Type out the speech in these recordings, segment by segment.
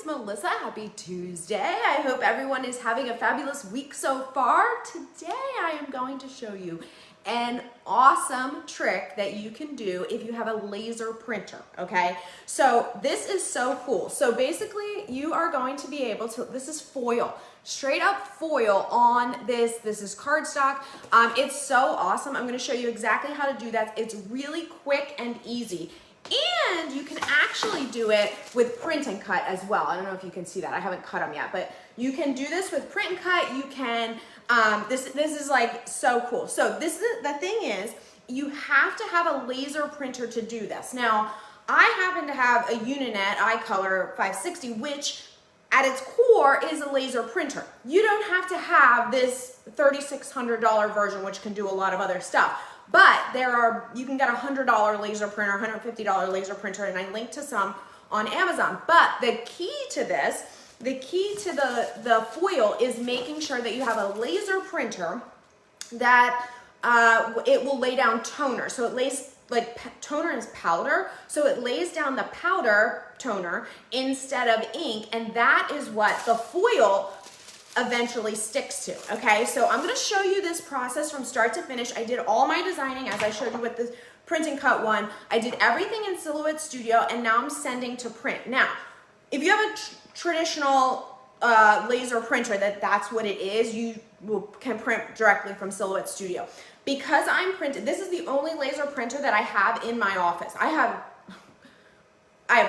it's Melissa. Happy Tuesday. I hope everyone is having a fabulous week so far. Today I am going to show you an awesome trick that you can do if you have a laser printer, okay? So this is so cool. So basically you are going to be able to, this is foil, straight up foil on this. This is cardstock. It's so awesome. I'm gonna show you exactly how to do that. It's really quick and easy. And you can actually do it with print and cut as well. I don't know if you can see that. I haven't cut them yet, but you can do this with print and cut. You can, this is like so cool. So this is, the thing is, you have to have a laser printer to do this. Now, I happen to have a Uninet iColor 560, which at its core is a laser printer. You don't have to have this $3,600 version, which can do a lot of other stuff. But you can get a $100 laser printer, $150 laser printer, and I linked to some on Amazon. But the key to this, the key to the foil is making sure that you have a laser printer that it will lay down toner. So it lays, like toner is powder, so it lays down the powder toner instead of ink, and that is what the foil eventually sticks to, okay? So I'm gonna show you this process from start to finish. I did all my designing as I showed you with the print and cut one. I did everything in Silhouette Studio, and now I'm sending to print. Now, if you have a traditional laser printer that's what it is, you can print directly from Silhouette Studio. Because I'm printed, this is the only laser printer that I have in my office. I have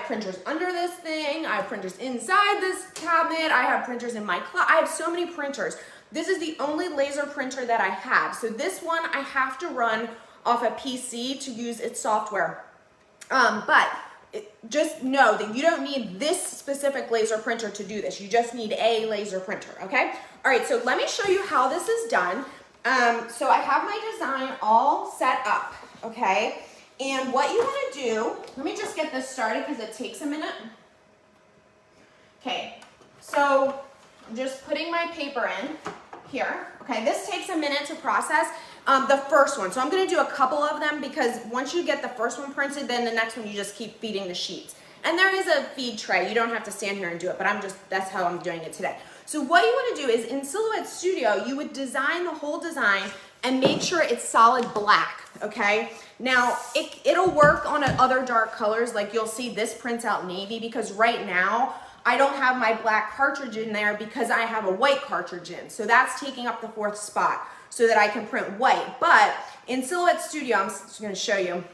printers under this thing, I have printers inside this cabinet, I have printers in my closet, I have so many printers. This is the only laser printer that I have. So this one I have to run off a PC to use its software. Just know that you don't need this specific laser printer to do this. You just need a laser printer, okay? All right, so let me show you how this is done. So I have my design all set up, okay? And what you want to do, let me just get this started because it takes a minute. Okay, so I'm just putting my paper in here. Okay, this takes a minute to process. The first one, so I'm going to do a couple of them because once you get the first one printed, then the next one you just keep feeding the sheets. And there is a feed tray. You don't have to stand here and do it, but that's how I'm doing it today. So what you want to do is in Silhouette Studio, you would design the whole design and make sure it's solid black, okay? Now, it'll work on other dark colors, like you'll see this prints out navy because right now, I don't have my black cartridge in there because I have a white cartridge in. So that's taking up the 4th spot so that I can print white. But in Silhouette Studio, I'm just gonna show you,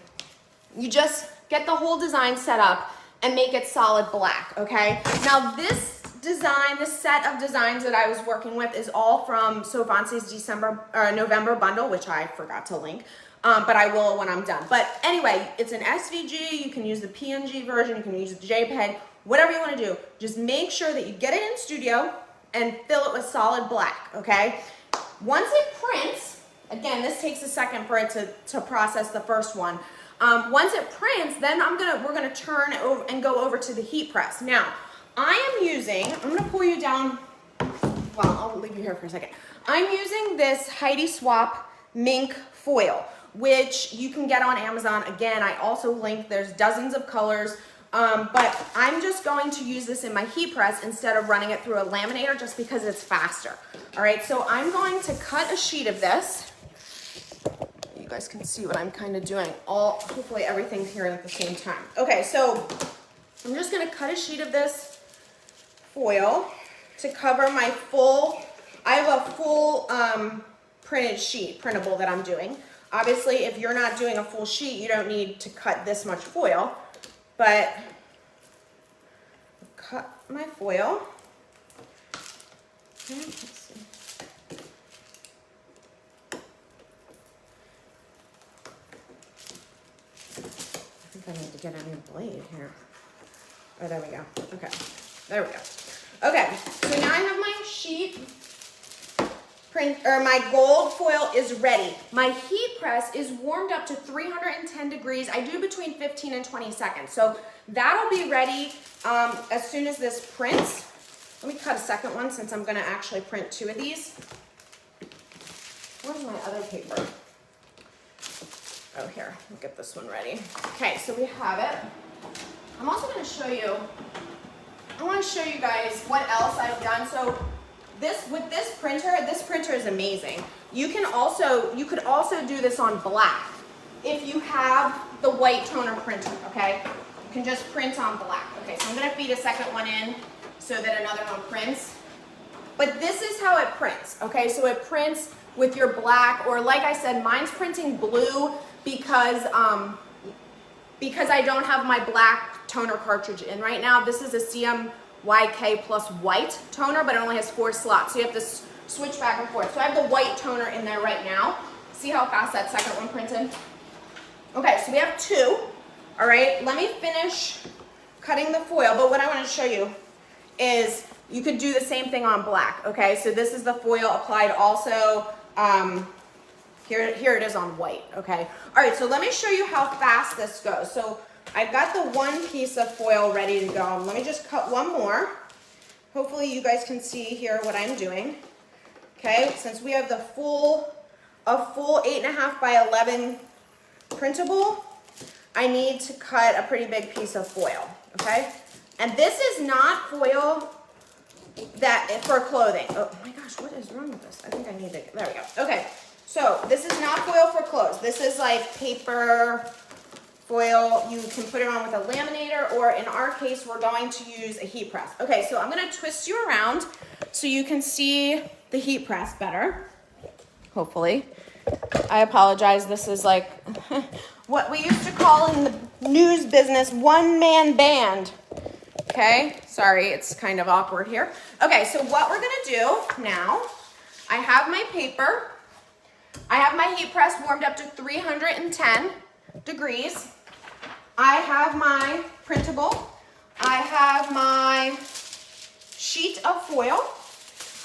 you just get the whole design set up and make it solid black, okay? Now this design, this set of designs that I was working with is all from Sovance's November bundle, which I forgot to link, but I will when I'm done. But anyway, it's an SVG, you can use the PNG version, you can use the JPEG, whatever you wanna do. Just make sure that you get it in Studio and fill it with solid black, okay? Once it prints, again, this takes a second for it to process the first one. Once it prints, then we're gonna turn over and go over to the heat press. Now, I'm gonna pull you down, well, I'll leave you here for a second. I'm using this Heidi Swap Minc foil, which you can get on Amazon. Again, I also link, there's dozens of colors, but I'm just going to use this in my heat press instead of running it through a laminator just because it's faster. All right, so I'm going to cut a sheet of this. You guys can see what I'm kind of doing. Hopefully everything's here at the same time. Okay, so I'm just gonna cut a sheet of this foil to cover my I have a full printed sheet, printable that I'm doing. Obviously, if you're not doing a full sheet, you don't need to cut this much foil, but cut my foil. Okay, let's see. I think I need to get a new blade here. Oh, there we go. Okay, there we go. Okay, so now I have my sheet my gold foil is ready. My heat press is warmed up to 310 degrees. I do between 15 and 20 seconds. So that'll be ready as soon as this prints. Let me cut a second one since I'm gonna actually print 2 of these. Where's my other paper? Oh, here, we'll get this one ready. Okay, so we have it. I'm also gonna show you I want to show you guys what else I've done. So with this printer is amazing. You could also do this on black if you have the white toner printer, okay? You can just print on black. Okay, so I'm gonna feed a second one in so that another one prints. But this is how it prints, okay? So it prints with your black, or like I said, mine's printing blue because I don't have my black toner cartridge in right now. This is a CMYK plus white toner, but it only has 4 slots, so you have to switch back and forth. So I have the white toner in there right now. See how fast that second one printed? Okay, so we have 2. All right, let me finish cutting the foil, but what I want to show you is you could do the same thing on black, okay? So this is the foil applied also. Here it is on white, okay? All right, so let me show you how fast this goes. So I've got the one piece of foil ready to go. Let me just cut one more. Hopefully you guys can see here what I'm doing. Okay, since we have a full 8.5 by 11 printable, I need to cut a pretty big piece of foil, okay? And this is not foil for clothing. Oh my gosh, what is wrong with this? I think I need to, there we go. Okay, so this is not foil for clothes. This is like paper foil. You can put it on with a laminator, or in our case, we're going to use a heat press. Okay, so I'm gonna twist you around so you can see the heat press better, hopefully. I apologize, this is like what we used to call in the news business, one-man band. Okay, sorry, it's kind of awkward here. Okay, so what we're gonna do now, I have my paper, I have my heat press warmed up to 310 degrees. I have my printable, I have my sheet of foil.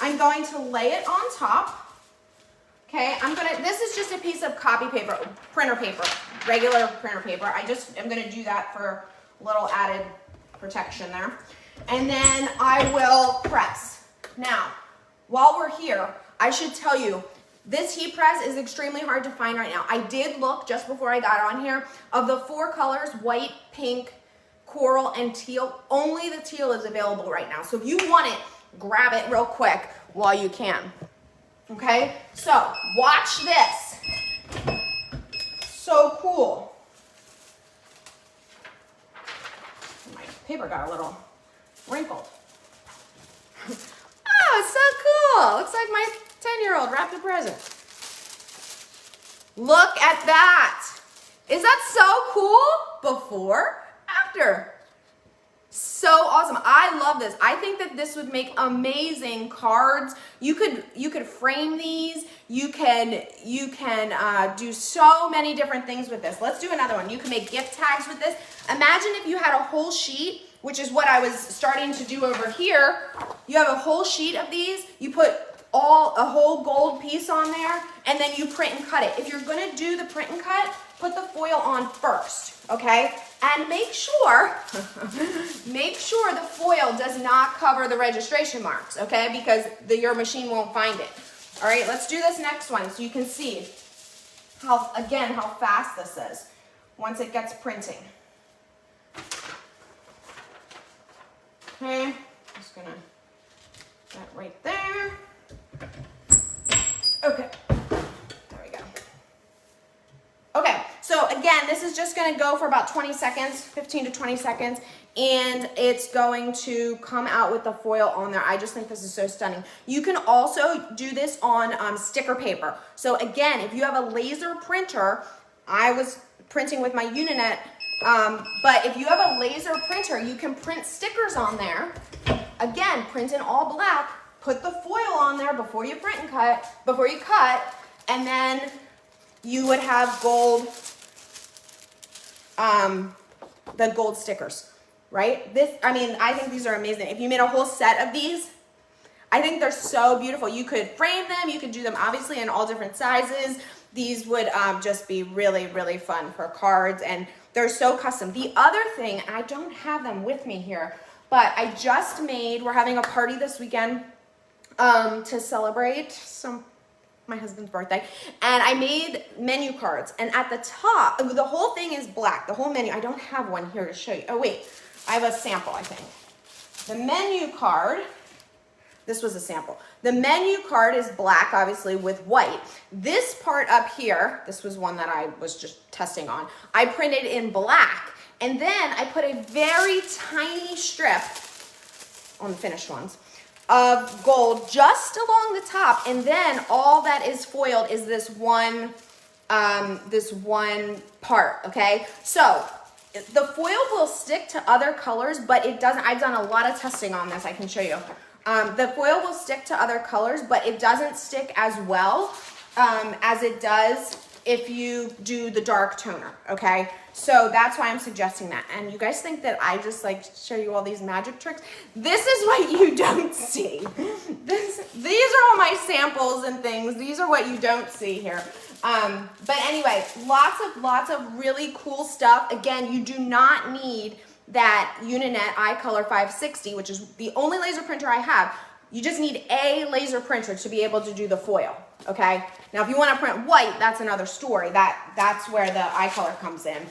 I'm going to lay it on top. Okay, this is just a piece of copy paper, printer paper, regular printer paper. I just am gonna do that for a little added protection there. And then I will press. Now, while we're here, I should tell you, this heat press is extremely hard to find right now. I did look just before I got on here. Of the 4 colors, white, pink, coral, and teal, only the teal is available right now. So if you want it, grab it real quick while you can. Okay, so watch this. So cool. My paper got a little wrinkled. Oh, it's so cool. Looks like my 10-year-old wrapped a present. Look at that. Is that so cool? Before, after. So awesome. I love this. I think that this would make amazing cards. You could frame these. You can do so many different things with this. Let's do another one. You can make gift tags with this. Imagine if you had a whole sheet, which is what I was starting to do over here. You have a whole sheet of these. You put a whole gold piece on there, and then you print and cut it. If you're gonna do the print and cut, put the foil on first, okay? And make sure the foil does not cover the registration marks, okay? Because your machine won't find it. All right, let's do this next one so you can see how fast this is once it gets printing. Okay, just gonna put that right there. Okay, there we go. Okay, so again, this is just gonna go for about 20 seconds, 15 to 20 seconds, and it's going to come out with the foil on there. I just think this is so stunning. You can also do this on sticker paper. So again, if you have a laser printer, I was printing with my Uninet, but if you have a laser printer, you can print stickers on there. Again, print in all black, put the foil on there before you cut, and then you would have gold, the gold stickers, right? I think these are amazing. If you made a whole set of these, I think they're so beautiful. You could frame them, you could do them obviously in all different sizes. These would just be really, really fun for cards, and they're so custom. The other thing, and I don't have them with me here, but I just made, we're having a party this weekend to celebrate my husband's birthday, and I made menu cards, and at the top, the whole thing is black, the whole menu. I don't have one here to show you. Oh wait, I have a sample, I think. The menu card, this was a sample. The menu card is black, obviously, with white. This part up here, this was one that I was just testing on. I printed in black, and then I put a very tiny strip on the finished ones of gold just along the top, and then all that is foiled is this one part, okay? So the foil will stick to other colors, but it doesn't. I've done a lot of testing on this, I can show you. The foil will stick to other colors, but it doesn't stick as well as it does if you do the dark toner, okay? So that's why I'm suggesting that. And you guys think that I just like show you all these magic tricks? This is what you don't see. These are all my samples and things. These are what you don't see here. But anyway, lots of really cool stuff. Again, you do not need that Uninet iColor 560, which is the only laser printer I have. You just need a laser printer to be able to do the foil, okay? Now, if you want to print white, that's another story. That's where the iColor comes in.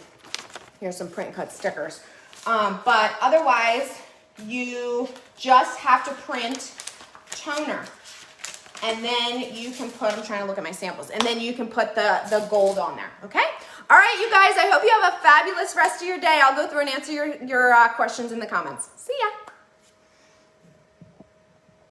Here's some print cut stickers. But otherwise, you just have to print toner. And then you can put, I'm trying to look at my samples, and then you can put the gold on there, okay? All right, you guys, I hope you have a fabulous rest of your day. I'll go through and answer your questions in the comments. See ya.